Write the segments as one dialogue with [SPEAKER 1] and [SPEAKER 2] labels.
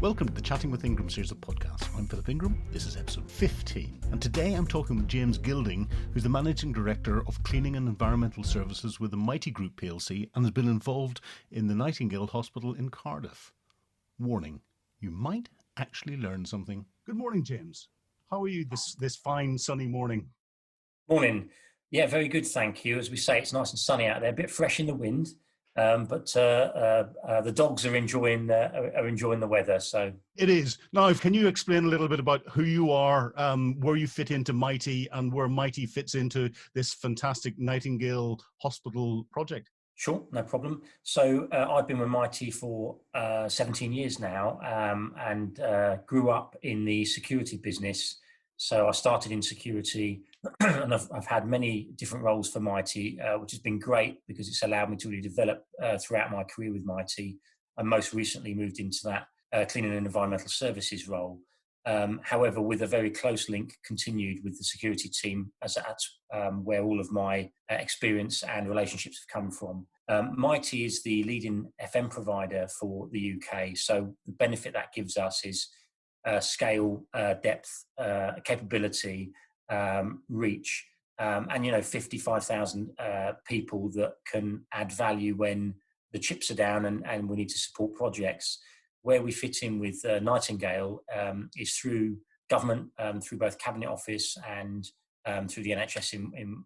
[SPEAKER 1] Welcome to the Chatting with Ingram series of podcasts. I'm Philip Ingram. This is episode 15. And today I'm talking with James Gilding, who's the Managing Director of Cleaning and Environmental Services with the Mitie Group plc and has been involved in the Nightingale Hospital in Cardiff. Warning, you might actually learn something. Good morning, James. How are you this fine sunny morning?
[SPEAKER 2] Morning. Yeah, very good, thank you. As we say, it's nice and sunny out there, a bit fresh in the wind. But the dogs are enjoying the weather. So
[SPEAKER 1] it is. Now, can you explain a little bit about who you are, where you fit into Mitie, and where Mitie fits into this fantastic Nightingale Hospital project?
[SPEAKER 2] Sure, no problem. So I've been with Mitie for 17 years now, and grew up in the security business. So I started in security, and I've had many different roles for Mitie, which has been great because it's allowed me to really develop throughout my career with Mitie. I most recently moved into that cleaning and environmental services role. However, with a very close link continued with the security team, as that's where all of my experience and relationships have come from. Mitie is the leading FM provider for the UK, so the benefit that gives us is scale, depth, capability, reach, and 55,000 people that can add value when the chips are down and we need to support projects. Where we fit in with Nightingale is through government, through both Cabinet Office and through the NHS in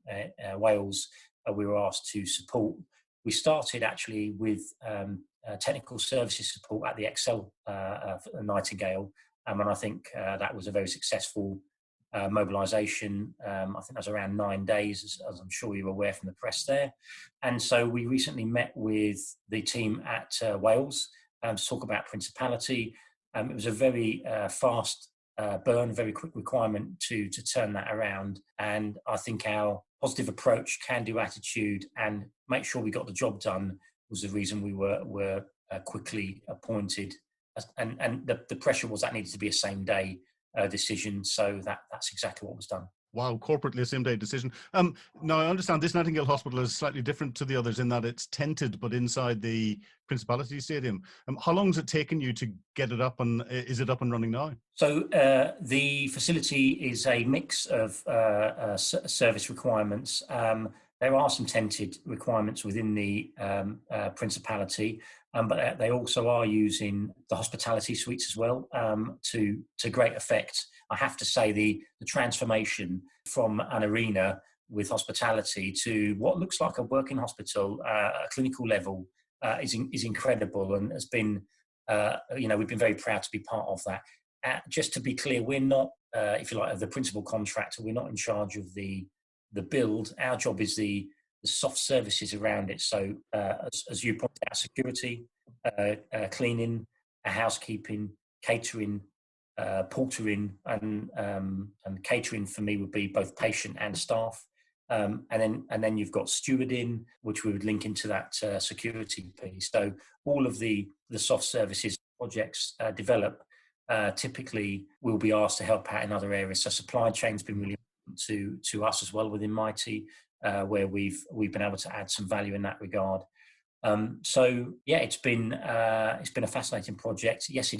[SPEAKER 2] Wales. We were asked to support. We started actually with technical services support at the Excel Nightingale. And I think that was a very successful mobilisation. I think that was around 9 days, as I'm sure you're aware from the press there. And so we recently met with the team at Wales to talk about Principality. It was a very fast burn, very quick requirement to turn that around. And I think our positive approach, can-do attitude, and make sure we got the job done was the reason we were quickly appointed. And the pressure was that needed to be a same-day decision, so that's exactly what was done.
[SPEAKER 1] Wow, corporately a same-day decision. Now, I understand this Nightingale Hospital is slightly different to the others in that it's tented, but inside the Principality Stadium. How long has it taken you to get it up, and is it up and running now?
[SPEAKER 2] So the facility is a mix of service requirements. There are some tented requirements within the Principality, but they also are using the hospitality suites as well to great effect. I have to say the transformation from an arena with hospitality to what looks like a working hospital, a clinical level, is incredible, and has been, we've been very proud to be part of that. Just to be clear, we're not, if you like, the principal contractor. We're not in charge of the build. Our job is the soft services around it. So, as you pointed out, security, cleaning, housekeeping, catering, portering, and catering for me would be both patient and staff. And then you've got stewarding, which we would link into that security piece. So all of the soft services projects develop. Typically, we'll be asked to help out in other areas. So supply chain's been really important to us as well within Mitie, where we've been able to add some value in that regard. So yeah, it's been a fascinating project. Yes, it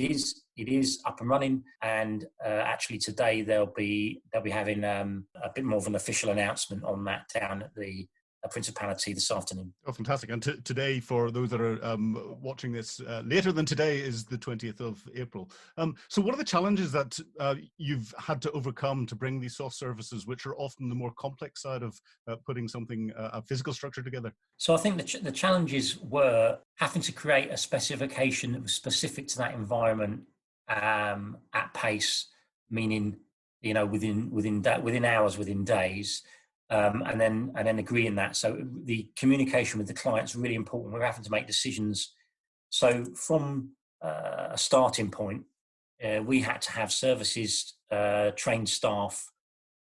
[SPEAKER 2] is up and running, and actually today they'll be having a bit more of an official announcement on that down at the Principality this afternoon.
[SPEAKER 1] Oh, fantastic. And today, for those that are watching this later than today, is the 20th of April. So what are the challenges that you've had to overcome to bring these soft services, which are often the more complex side of putting something, a physical structure together?
[SPEAKER 2] So I think the challenges were having to create a specification that was specific to that environment at pace, meaning, within hours, within days. And then agreeing that. So the communication with the client is really important. We're having to make decisions. So from a starting point, we had to have services, trained staff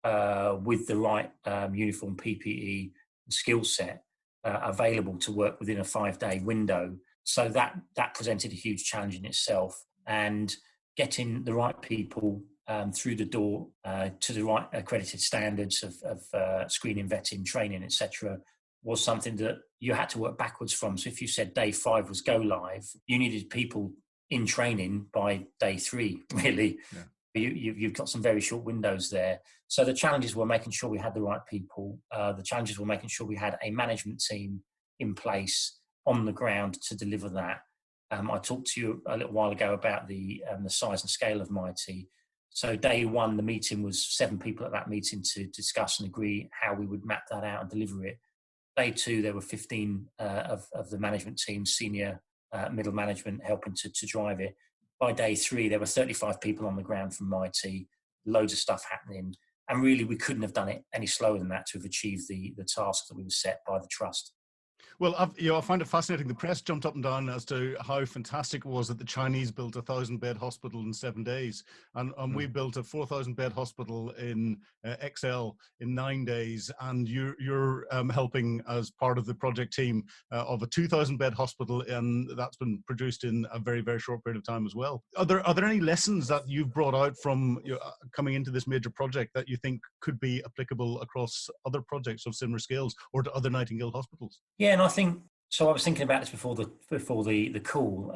[SPEAKER 2] with the right uniform, PPE, and skill set available to work within a 5-day window. So that presented a huge challenge in itself, and getting the right people through the door to the right accredited standards of screening, vetting, training, etc., was something that you had to work backwards from. So if you said day 5 was go live, you needed people in training by day 3, really.
[SPEAKER 1] Yeah.
[SPEAKER 2] You've got some very short windows there. So the challenges were making sure we had the right people. The challenges were making sure we had a management team in place on the ground to deliver that. I talked to you a little while ago about the size and scale of Mitie. So day 1, the meeting was 7 people at that meeting to discuss and agree how we would map that out and deliver it. Day 2, there were 15 of the management team, senior, middle management, helping to drive it. By day 3, there were 35 people on the ground from Mitie, loads of stuff happening. And really, we couldn't have done it any slower than that to have achieved the task that we were set by the trust.
[SPEAKER 1] Well, I find it fascinating. The press jumped up and down as to how fantastic it was that the Chinese built a 1,000-bed hospital in 7 days, and we built a 4,000-bed hospital in XL in 9 days. And you're helping as part of the project team of a 2,000-bed hospital, and that's been produced in a very, very short period of time as well. Are there any lessons that you've brought out from coming into this major project that you think could be applicable across other projects of similar scales or to other Nightingale hospitals?
[SPEAKER 2] Yeah, and I think so. I was thinking about this before the call.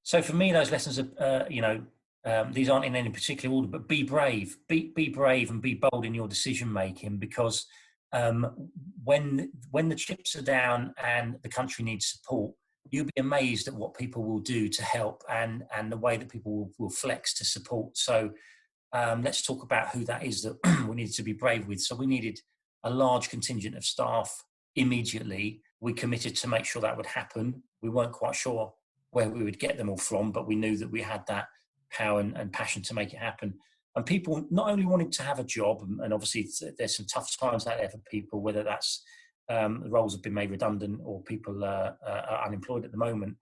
[SPEAKER 2] So for me, those lessons are, these aren't in any particular order, but be brave, be brave, and be bold in your decision making, because when the chips are down and the country needs support, you'll be amazed at what people will do to help and the way that people will flex to support. So let's talk about who that is that we needed to be brave with. So we needed a large contingent of staff immediately. We committed to make sure that would happen. We weren't quite sure where we would get them all from, but we knew that we had that power and passion to make it happen. And people not only wanted to have a job, and obviously there's some tough times out there for people, whether that's the roles have been made redundant or people are unemployed at the moment.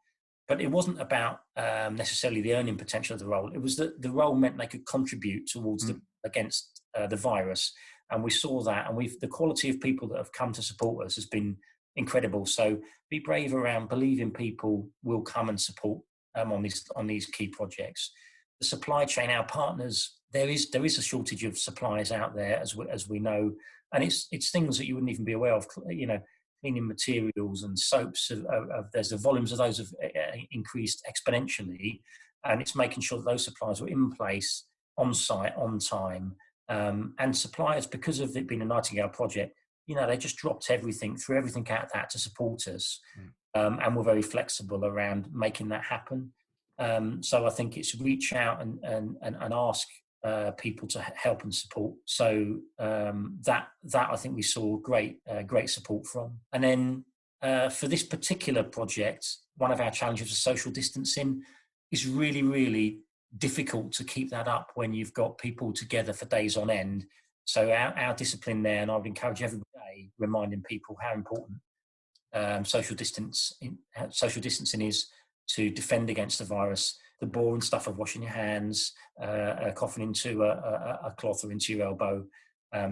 [SPEAKER 2] But it wasn't about necessarily the earning potential of the role. It was that the role meant they could contribute towards against the virus. And we saw that, and the quality of people that have come to support us has been incredible. So be brave around, believe in people will come and support on these key projects. The supply chain, our partners, there is a shortage of suppliers out there, as we know, and it's things that you wouldn't even be aware of. Cleaning materials and soaps. There's the volumes of those have increased exponentially, and it's making sure that those suppliers were in place, on site, on time. And suppliers, because of it being a Nightingale project, they just dropped everything, threw everything out that to support us, and were very flexible around making that happen. So I think it's reach out and ask people to help and support. So that I think we saw great support from. And then for this particular project, one of our challenges was social distancing. It's really, really difficult to keep that up when you've got people together for days on end. So our discipline there, and I would encourage every day reminding people how important social distancing is to defend against the virus. The boring stuff of washing your hands, coughing into a cloth or into your elbow,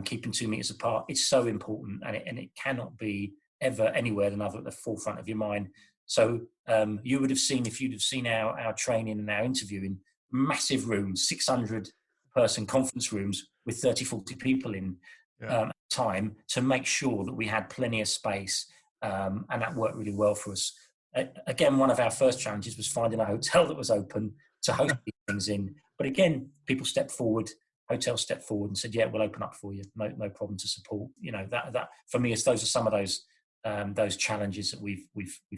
[SPEAKER 2] keeping 2 meters apart. It's so important, and it cannot be ever anywhere than other at the forefront of your mind. So you would have seen, if you'd have seen our training and our interviewing, massive rooms, 600-person conference rooms with 30, 40 people in time to make sure that we had plenty of space, and that worked really well for us. Again, one of our first challenges was finding a hotel that was open to host these things in. But again, people stepped forward, hotels stepped forward and said, "Yeah, we'll open up for you. No problem to support." That for me, those are some of those challenges that we've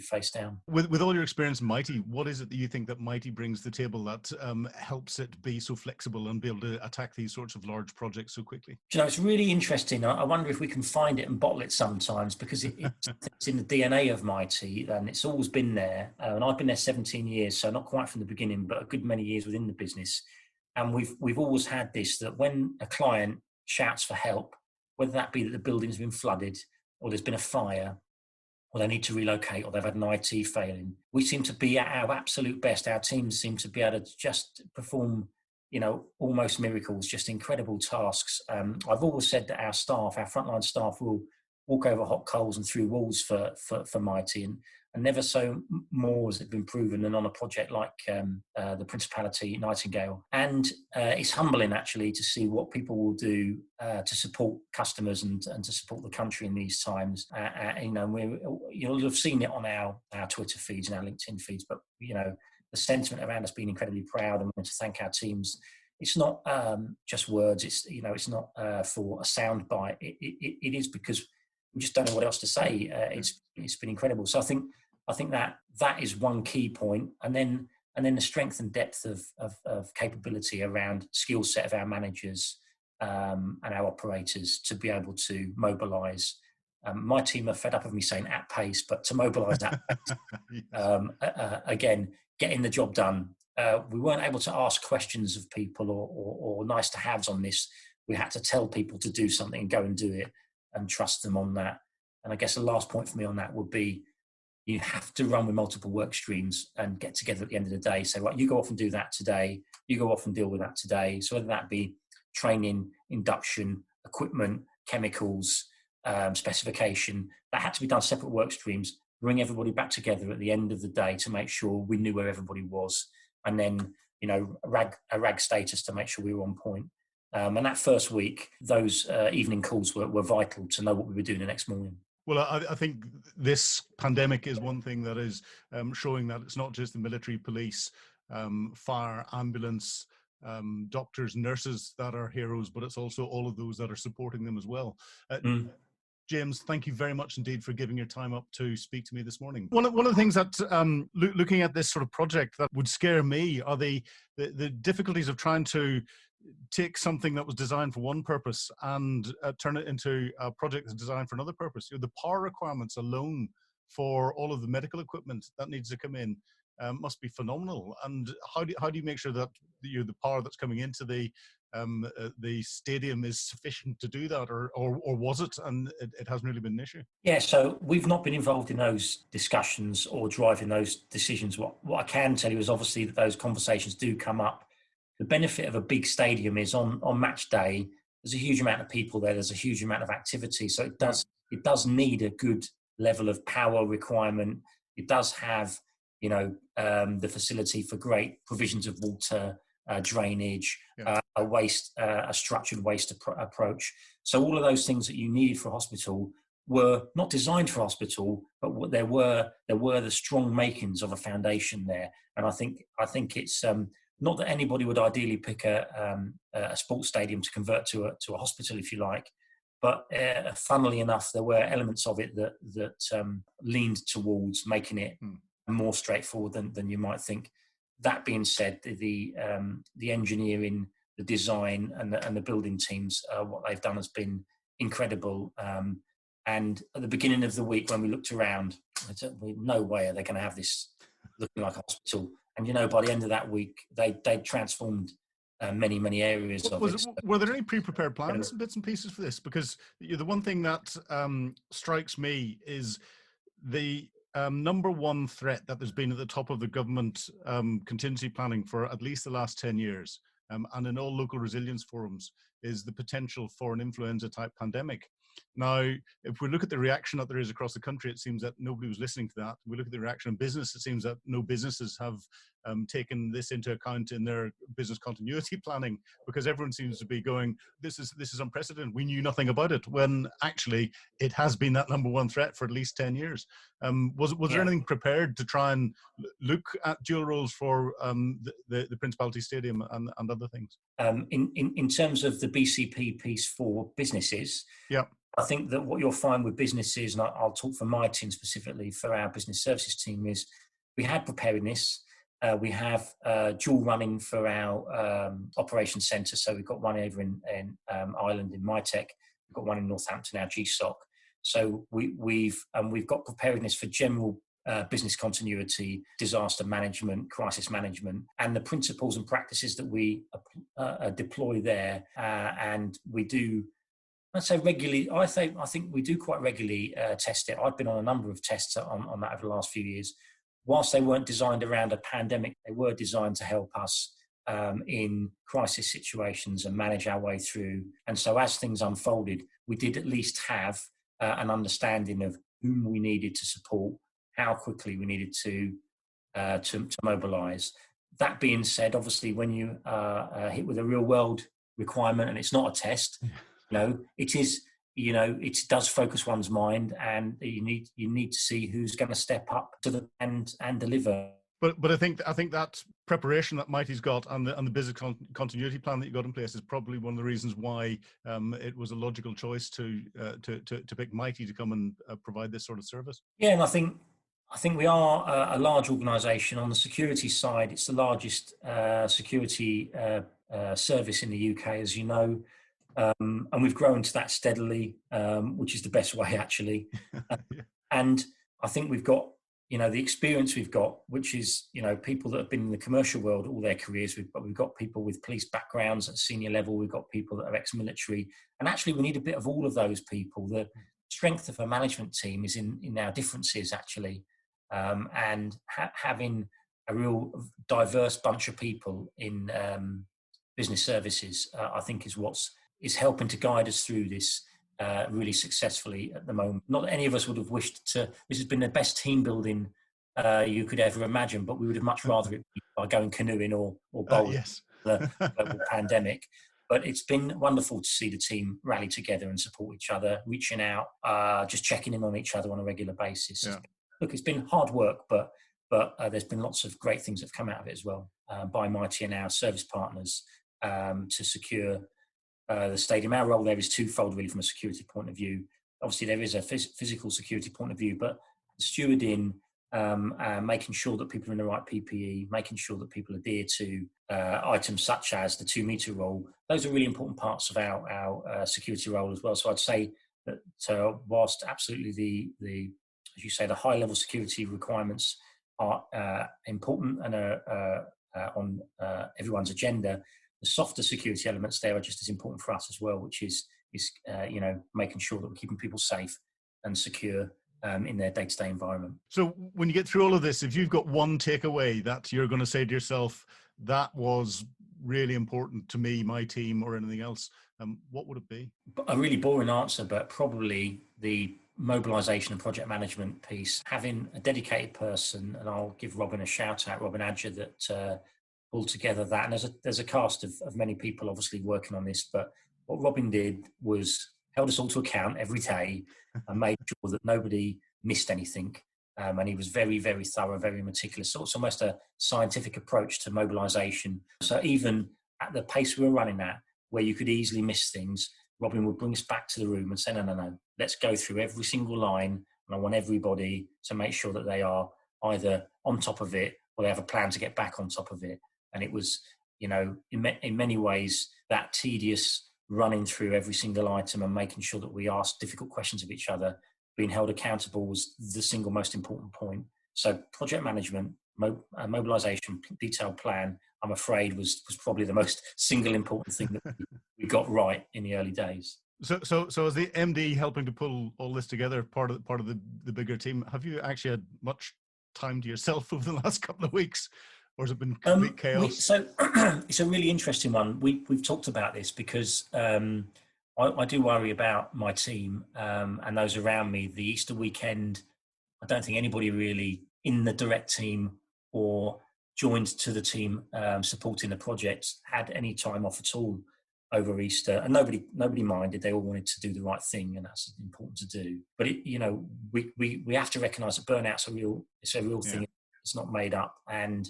[SPEAKER 2] faced down.
[SPEAKER 1] With all your experience in Mitie, what is it that you think that Mitie brings to the table that helps it be so flexible and be able to attack these sorts of large projects so quickly?
[SPEAKER 2] It's really interesting. I wonder if we can find it and bottle it sometimes, because it's in the DNA of Mitie, and it's always been there. And I've been there 17 years, so not quite from the beginning, but a good many years within the business. And we've always had this, that when a client shouts for help, whether that be that the building's been flooded, or there's been a fire, or they need to relocate, or they've had an IT failing, we seem to be at our absolute best. Our teams seem to be able to just perform, almost miracles, just incredible tasks. I've always said that our frontline staff, will walk over hot coals and through walls for Mitie, and never so more has it been proven than on a project like the Principality Nightingale. And it's humbling, actually, to see what people will do to support customers and to support the country in these times. You'll have seen it on our Twitter feeds and our LinkedIn feeds, but the sentiment around us being incredibly proud and wanting to thank our teams. It's not just words. It's not for a sound bite. It is because we just don't know what else to say. It's been incredible. So I think that is one key point, and then the strength and depth of capability around skill set of our managers and our operators to be able to mobilise. My team are fed up of me saying at pace, but to mobilise at pace, again, getting the job done. We weren't able to ask questions of people or nice to haves on this. We had to tell people to do something and go and do it and trust them on that. And I guess the last point for me on that would be, you have to run with multiple work streams and get together at the end of the day. So, right, you go off and do that today. You go off and deal with that today. So whether that be training, induction, equipment, chemicals, specification, that had to be done separate work streams. Bring everybody back together at the end of the day to make sure we knew where everybody was, and then a rag status to make sure we were on point. And that first week, those evening calls were vital to know what we were doing the next morning.
[SPEAKER 1] Well, I think this pandemic is one thing that is showing that it's not just the military, police, fire, ambulance, doctors, nurses that are heroes, but it's also all of those that are supporting them as well. James, thank you very much indeed for giving your time up to speak to me this morning. One of the things that, looking at this sort of project, that would scare me are the difficulties of trying to take something that was designed for one purpose and turn it into a project that's designed for another purpose. The power requirements alone for all of the medical equipment that needs to come in must be phenomenal. And how do you make sure that the power that's coming into the stadium is sufficient to do that, or was it, and it hasn't really been an issue?
[SPEAKER 2] Yeah, so we've not been involved in those discussions or driving those decisions. What I can tell you is obviously that those conversations do come up. The benefit of a big stadium is on match day, there's a huge amount of people there, there's a huge amount of activity. So it does need a good level of power requirement. It does have, the facility for great provisions of water, drainage, a structured waste approach. So all of those things that you needed for a hospital were not designed for a hospital, but there were the strong makings of a foundation there. And I think it's not that anybody would ideally pick a sports stadium to convert to a hospital, if you like, but funnily enough, there were elements of it that leaned towards making it more straightforward than you might think. That being said, the engineering, the design, and the building teams, what they've done has been incredible. And at the beginning of the week, when we looked around, I said, no way are they going to have this looking like a hospital. And by the end of that week, they transformed many areas of it.
[SPEAKER 1] Were there any pre-prepared plans and bits and pieces for this? Because the one thing that strikes me is the number one threat that there's been at the top of the government contingency planning for at least the last 10 years, and in all local resilience forums, is the potential for an influenza-type pandemic. Now, if we look at the reaction that there is across the country, it seems that nobody was listening to that. We look at the reaction of business, it seems that no businesses have taken this into account in their business continuity planning, because everyone seems to be going, this is unprecedented. We knew nothing about it, when actually it has been that number one threat for at least 10 years. Was there anything prepared to try and look at dual roles for the Principality Stadium and other things?
[SPEAKER 2] In terms of the BCP piece for businesses, I think that what you'll find with businesses, and I'll talk for my team specifically, for our business services team, is we had preparedness. We have dual running for our operations centre. So we've got one over in Ireland in Mitie. We've got one in Northampton, our GSOC. So we've got preparedness for general business continuity, disaster management, crisis management, and the principles and practices that we deploy there. And we do, I'd say regularly, I think we do quite regularly test it. I've been on a number of tests on that over the last few years. Whilst they weren't designed around a pandemic, they were designed to help us in crisis situations and manage our way through. And so as things unfolded, we did at least have an understanding of whom we needed to support, how quickly we needed to mobilise. That being said, obviously, when you are hit with a real world requirement and it's not a test, it is, it does focus one's mind, and you need to see who's going to step up to the and deliver.
[SPEAKER 1] But I think that preparation that Mitie's got and the business continuity plan that you got in place is probably one of the reasons why it was a logical choice to pick Mitie to come and provide this sort of service.
[SPEAKER 2] Yeah, and I think we are a large organisation. On the security side, it's the largest security service in the UK, as you know, and we've grown to that steadily, which is the best way, actually.
[SPEAKER 1] Yeah.
[SPEAKER 2] And I think we've got, the experience we've got, which is, people that have been in the commercial world all their careers. We've got people with police backgrounds at senior level. We've got people that are ex-military, and actually we need a bit of all of those people. The strength of a management team is in our differences, actually, and having a real diverse bunch of people in business services, I think, is helping to guide us through this really successfully at the moment. Not that any of us would have wished to. This has been the best team building you could ever imagine, but we would have much rather it be by going canoeing or bowling.
[SPEAKER 1] Yes.
[SPEAKER 2] The global pandemic. But it's been wonderful to see the team rally together and support each other, reaching out, just checking in on each other on a regular basis.
[SPEAKER 1] Yeah.
[SPEAKER 2] Look, it's been hard work, but there's been lots of great things that have come out of it as well, by Mitie and our service partners, to secure the stadium. Our role there is twofold, really, from a security point of view. Obviously, there is a physical security point of view, but the stewarding, making sure that people are in the right PPE, making sure that people adhere to items such as the 2 metre rule. Those are really important parts of our security role as well. So I'd say that whilst absolutely as you say, the high level security requirements are important and are on everyone's agenda, the softer security elements there are just as important for us as well, which is making sure that we're keeping people safe and secure in their day-to-day environment.
[SPEAKER 1] So when you get through all of this, if you've got one takeaway that you're going to say to yourself, that was really important to me, my team, or anything else, what would it be?
[SPEAKER 2] A really boring answer, but probably the mobilisation and project management piece. Having a dedicated person, and I'll give Robin a shout out, Robin Adger, that pulled together that. And there's a cast of many people obviously working on this, but what Robin did was held us all to account every day and made sure that nobody missed anything. And he was very, very thorough, very meticulous. So it's almost a scientific approach to mobilisation. So even at the pace we were running at, where you could easily miss things, Robin would bring us back to the room and say, no, let's go through every single line. And I want everybody to make sure that they are either on top of it or they have a plan to get back on top of it. And it was, in many ways, that tedious running through every single item and making sure that we asked difficult questions of each other, being held accountable, was the single most important point. So project management, mobilisation, detailed plan, I'm afraid, was probably the most single important thing that we got right in the early days.
[SPEAKER 1] So as the MD helping to pull all this together, part of the bigger team, have you actually had much time to yourself over the last couple of weeks? Or has it been complete chaos?
[SPEAKER 2] So it's a really interesting one. We've talked about this because I do worry about my team and those around me. The Easter weekend, I don't think anybody really in the direct team or joined to the team supporting the project had any time off at all over Easter, and nobody minded. They all wanted to do the right thing, and that's important to do. But we have to recognise that burnout's a real thing. It's not made up, and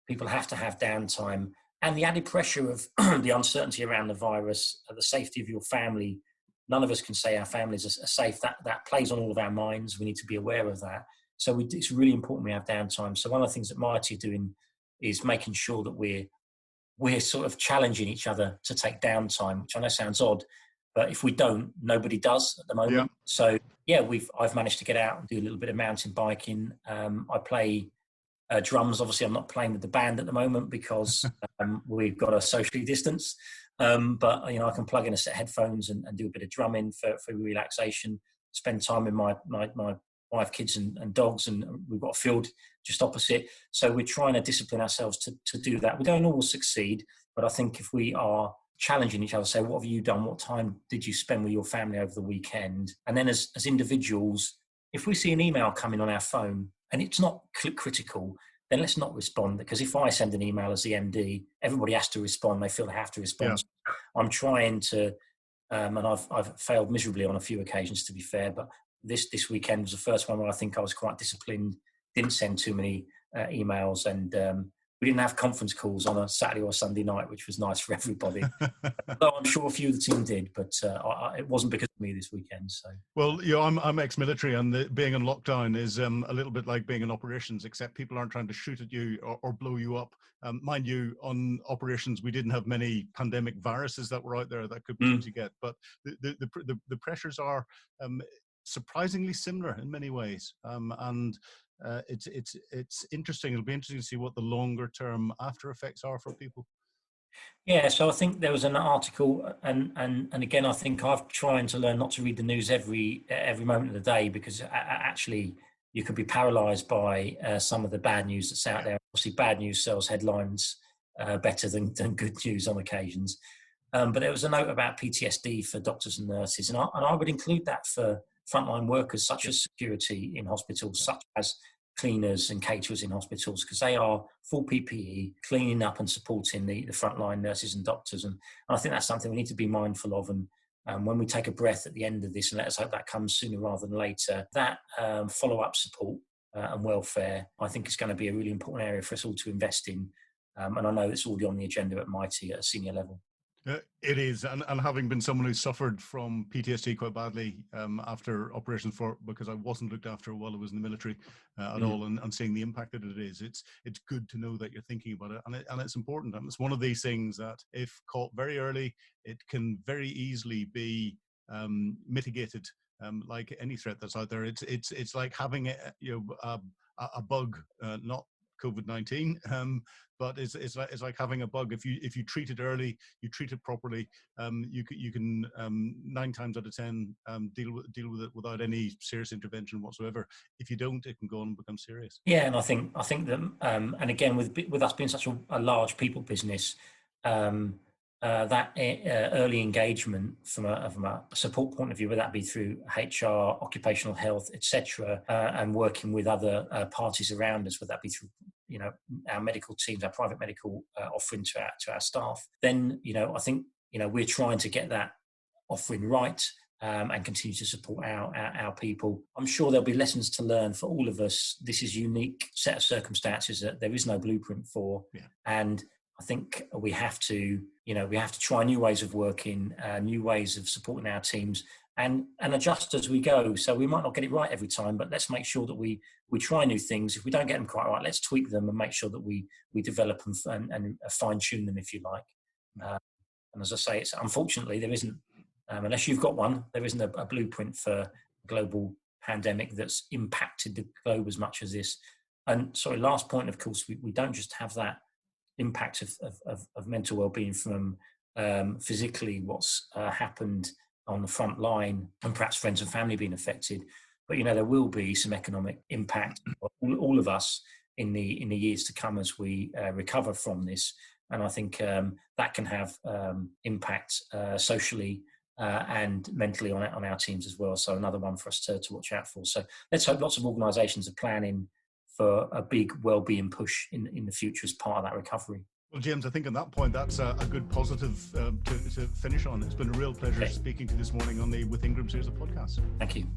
[SPEAKER 2] people have to have downtime, and the added pressure of the uncertainty around the virus, the safety of your family. None of us can say our families are safe. That plays on all of our minds. We need to be aware of that. So it's really important we have downtime. So one of the things that Mitie are doing is making sure that we're sort of challenging each other to take downtime, which I know sounds odd, but if we don't, nobody does at the moment. Yeah. So I've managed to get out and do a little bit of mountain biking. I play drums. Obviously, I'm not playing with the band at the moment because we've got to socially distance. But I can plug in a set of headphones and do a bit of drumming for relaxation. Spend time with my wife, kids, and dogs, and we've got a field just opposite. So we're trying to discipline ourselves to do that. We don't always succeed, but I think if we are challenging each other, say, what have you done? What time did you spend with your family over the weekend? And then as individuals, if we see an email coming on our phone and it's not critical, then let's not respond. Because if I send an email as the MD, everybody has to respond. They feel they have to respond. Yeah. I'm trying to, and I've failed miserably on a few occasions, to be fair, but this weekend was the first one where I think I was quite disciplined, didn't send too many emails, and we didn't have conference calls on a Saturday or Sunday night, which was nice for everybody. Although I'm sure a few of the team did, but it wasn't because of me this weekend. So,
[SPEAKER 1] well, I'm ex-military, and being in lockdown is a little bit like being in operations, except people aren't trying to shoot at you or blow you up. Mind you, on operations, we didn't have many pandemic viruses that were out there that could potentially get, but the pressures are surprisingly similar in many ways, and it's interesting. It'll be interesting to see what the longer term after effects are for people.
[SPEAKER 2] Yeah, so I think there was an article, and again, I think I've trying to learn not to read the news every moment of the day, because actually you could be paralysed by some of the bad news that's out there. Obviously, bad news sells headlines better than good news on occasions. But there was a note about PTSD for doctors and nurses, and I would include that for frontline workers such as security in hospitals, such as cleaners and caterers in hospitals, because they are full PPE, cleaning up and supporting the frontline nurses and doctors. And I think that's something we need to be mindful of. And when we take a breath at the end of this, and let us hope that comes sooner rather than later, that follow-up support and welfare, I think is going to be a really important area for us all to invest in. And I know it's already on the agenda at Mitie at a senior level.
[SPEAKER 1] It is, and having been someone who suffered from PTSD quite badly after operations because I wasn't looked after while I was in the military at all, and seeing the impact that it is, it's good to know that you're thinking about it, and it's important, and it's one of these things that if caught very early, it can very easily be mitigated. Like any threat that's out there, it's like having a bug, not COVID-19, but it's like having a bug. If you treat it early, you treat it properly, you can 9 times out of 10 deal with it without any serious intervention whatsoever. If you don't, it can go on and become serious.
[SPEAKER 2] Yeah, and I think that, and again, with us being such a large people business, that early engagement from a support point of view, whether that be through HR, occupational health, etc., and working with other parties around us, whether that be through our medical teams, our private medical offering to our staff, then I think we're trying to get that offering right. And continue to support our people. I'm sure there'll be lessons to learn for all of us. This is a unique set of circumstances that there is no blueprint for, and I think we have to try new ways of working, new ways of supporting our teams, and adjust as we go. So we might not get it right every time, but let's make sure that we try new things. If we don't get them quite right, let's tweak them and make sure that we develop and fine tune them, if you like. And as I say, unfortunately there isn't. Unless you've got one, there isn't a blueprint for a global pandemic that's impacted the globe as much as this. And sorry, last point, of course, we don't just have that impact of mental well-being from physically what's happened on the front line and perhaps friends and family being affected, but there will be some economic impact on all of us in the years to come as we recover from this. And I think that can have impact socially and mentally on our teams as well. So another one for us to watch out for. So let's hope lots of organisations are planning for a big well-being push in the future as part of that recovery.
[SPEAKER 1] Well, James, I think on that point, that's a good positive to finish on. It's been a real pleasure speaking to you this morning on the With Ingram series of podcasts.
[SPEAKER 2] Thank you.